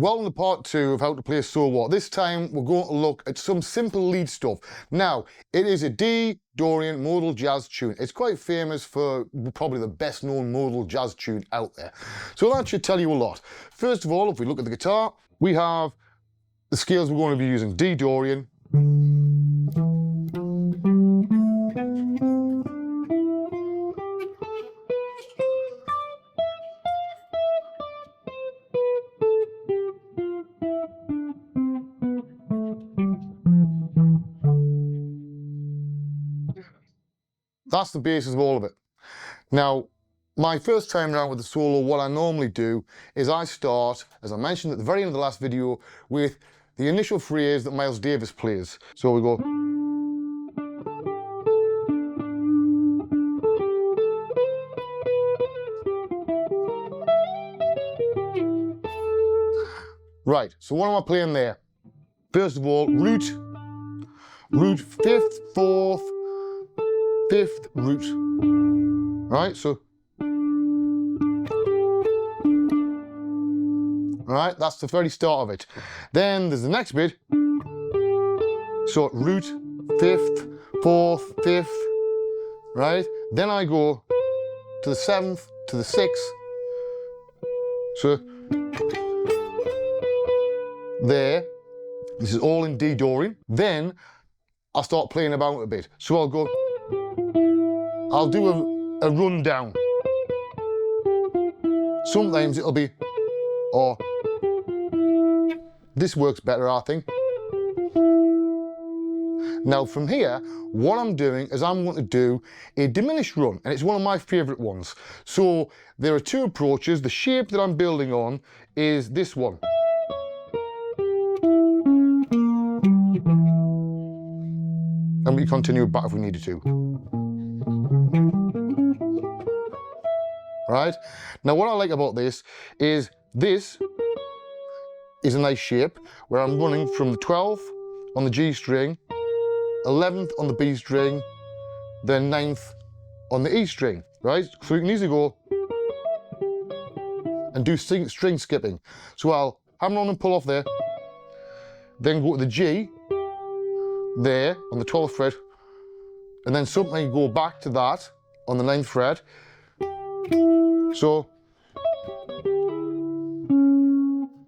Welcome to part 2 of how to play solo. This time we're going to look at some simple lead stuff. Now, it is a D Dorian modal jazz tune. It's quite famous for probably the best known modal jazz tune out there. So that should tell you a lot. First of all, if we look at the guitar, we have the scales we're going to be using. D Dorian, that's the basis of all of it. Now, my first time around with the solo, what I normally do is I start, as I mentioned at the very end of the last video, with the initial phrase that Miles Davis plays. So we go. Right, so what am I playing there? First of all, root, 5th, 4th, 5th, root. Right, so. Right, that's the very start of it. Then there's the next bit. So root, 5th, 4th, 5th, right? Then I go to the 7th, to the 6th. So there, this is all in D Dorian. Then I'll start playing about a bit. So I'll do a rundown. Sometimes it'll be, or this works better, I think. Now from here, what I'm doing is I'm going to do a diminished run, and it's one of my favourite ones. So there are two approaches. The shape that I'm building on is this one. And we continue back if we needed to. Right? Now what I like about this is a nice shape where I'm running from the 12th on the G string, 11th on the B string, then 9th on the E string, right? So you can easily go and do string skipping. So I'll hammer on and pull off there, then go to the G there on the 12th fret, and then suddenly go back to that on the 9th fret. So,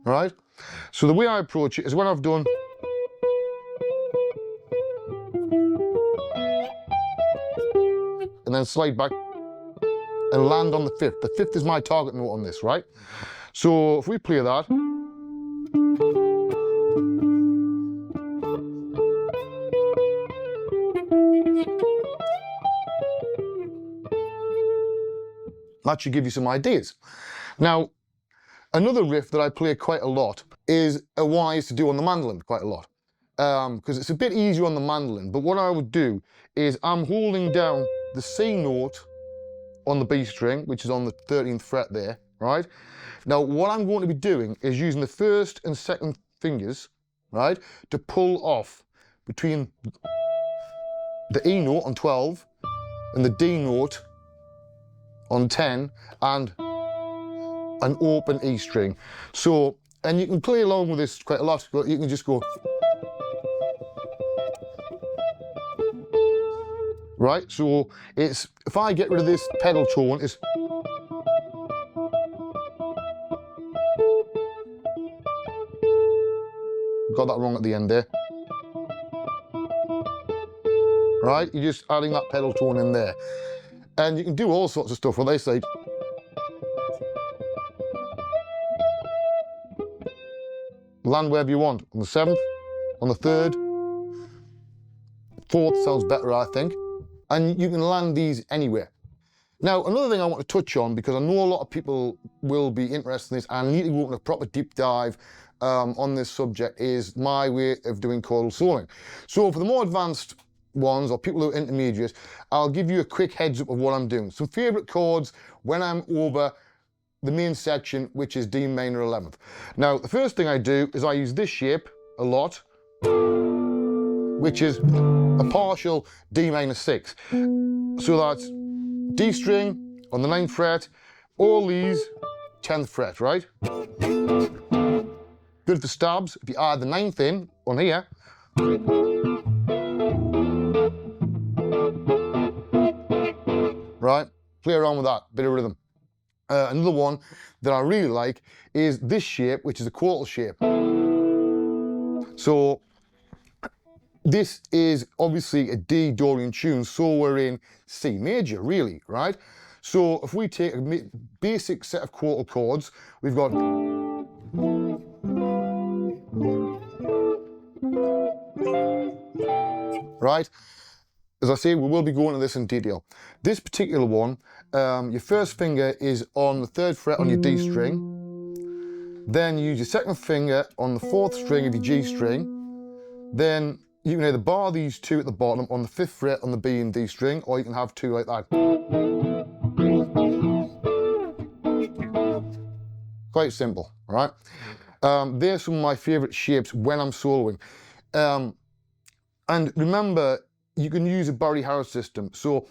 right? So the way I approach it is when I've done and then slide back and land on the 5th. The 5th is my target note on this, right? So if we play that, that should give you some ideas. Now, another riff that I play quite a lot is a one I used to do on the mandolin quite a lot, because it's a bit easier on the mandolin. But what I would do is I'm holding down the C note on the B string, which is on the 13th fret there, right? Now, what I'm going to be doing is using the 1st and 2nd fingers, right, to pull off between the E note on 12 and the D note on 10 and an open E string. So, and you can play along with this quite a lot. You can just go, right? So it's, if I get rid of this pedal tone, it's got that wrong at the end there. Right? You're just adding that pedal tone in there. And you can do all sorts of stuff. What they say, land wherever you want, on the 7th, on the 3rd, 4th sounds better, I think. And you can land these anywhere. Now, another thing I want to touch on, because I know a lot of people will be interested in this, and I need to go on a proper deep dive on this subject, is my way of doing chordal soloing. So for the more advanced ones, or people who are intermediate, I'll give you a quick heads up of what I'm doing. Some favourite chords when I'm over the main section, which is D minor 11th. Now, the first thing I do is I use this shape a lot, which is a partial D minor 6. So that's D string on the 9th fret, all these 10th fret, right? Good for stabs. If you add the ninth in on here, right? Play around with that, bit of rhythm. Another one that I really like is this shape, which is a quartal shape. So this is obviously a D Dorian tune, so we're in C major, really, right? So if we take a basic set of quartal chords, we've got right? As I say, we will be going into this in detail. This particular one, your first finger is on the 3rd fret on your D string. Then you use your 2nd finger on the 4th string of your G string. Then you can either bar these 2 at the bottom on the 5th fret on the B and D string, or you can have 2 like that. Quite simple, right? They're some of my favourite shapes when I'm soloing. And remember, you can use a Barry Harris system. So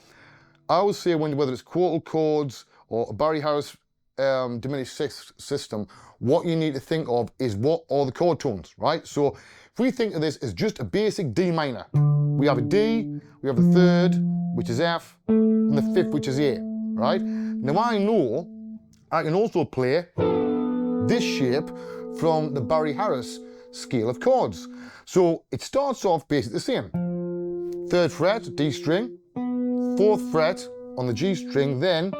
I always say whether it's quartal chords or a Barry Harris diminished sixth system, what you need to think of is what are the chord tones, right? So if we think of this as just a basic D minor, we have a D, we have a 3rd, which is F, and the 5th, which is A, right? Now I know I can also play this shape from the Barry Harris scale of chords. So it starts off basically the same. 3rd fret, D string, 4th fret on the G string, then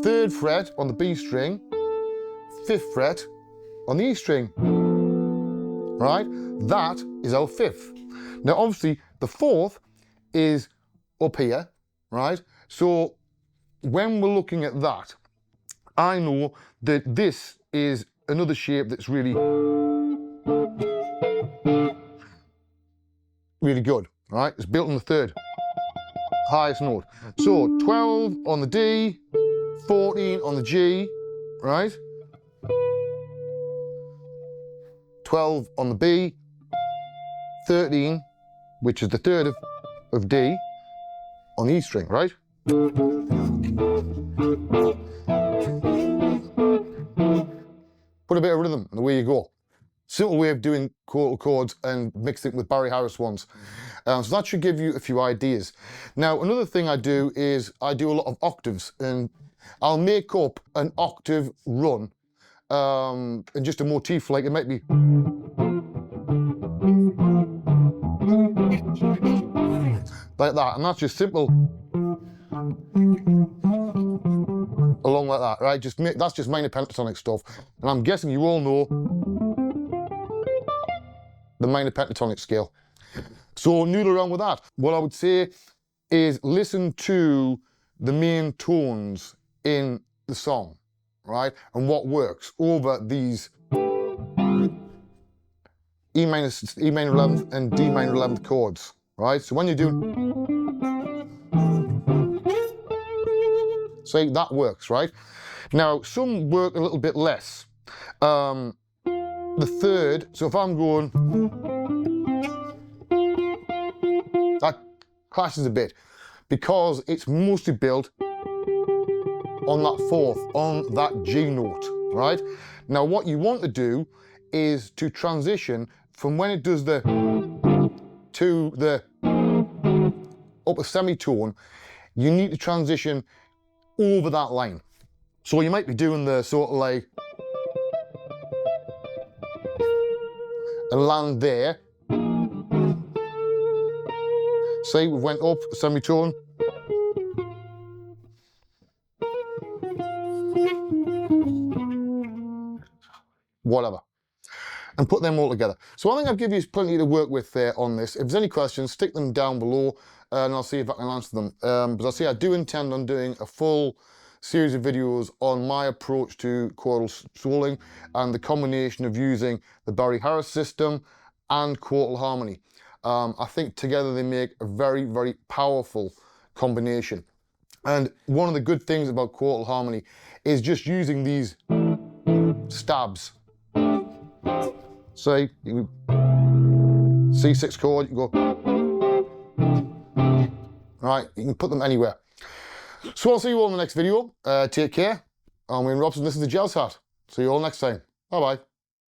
3rd fret on the B string, 5th fret on the E string, right? That is our 5th. Now obviously the 4th is up here, right? So when we're looking at that, I know that this is another shape that's really good, right? It's built on the 3rd highest note. So 12 on the D, 14 on the G, right? 12 on the B, 13, which is the 3rd of D, on the E string, right? Put a bit of rhythm and away you go. Simple way of doing quartal chords and mix it with Barry Harris ones. So that should give you a few ideas. Now, another thing I do is I do a lot of octaves, and I'll make up an octave run and just a motif, like it might be like that, and that's just simple along like that, right? That's just minor pentatonic stuff, and I'm guessing you all know the minor pentatonic scale. So noodle around with that. What I would say is listen to the main tones in the song, right? And what works over these E minor 11th and D minor 11th chords, right? So when you do, say that works, right? Now some work a little bit less. The 3rd, so if I'm going, that clashes a bit because it's mostly built on that 4th, on that G note, right? Now what you want to do is to transition from when it does the to the upper semitone, you need to transition over that line. So you might be doing the sort of like and land there. See, we went up a semitone. Whatever. And put them all together. So I think I've given you plenty to work with there on this. If there's any questions, stick them down below and I'll see if I can answer them. But I say I do intend on doing a full series of videos on my approach to chordal soloing and the combination of using the Barry Harris system and quartal harmony. I think together they make a very, very powerful combination. And one of the good things about quartal harmony is just using these stabs. Say, you C6 chord, you go, right, you can put them anywhere. So I'll see you all in the next video. Take care. I'm Wayne Robson, this is the Jazz Hat. See you all next time. Bye-bye.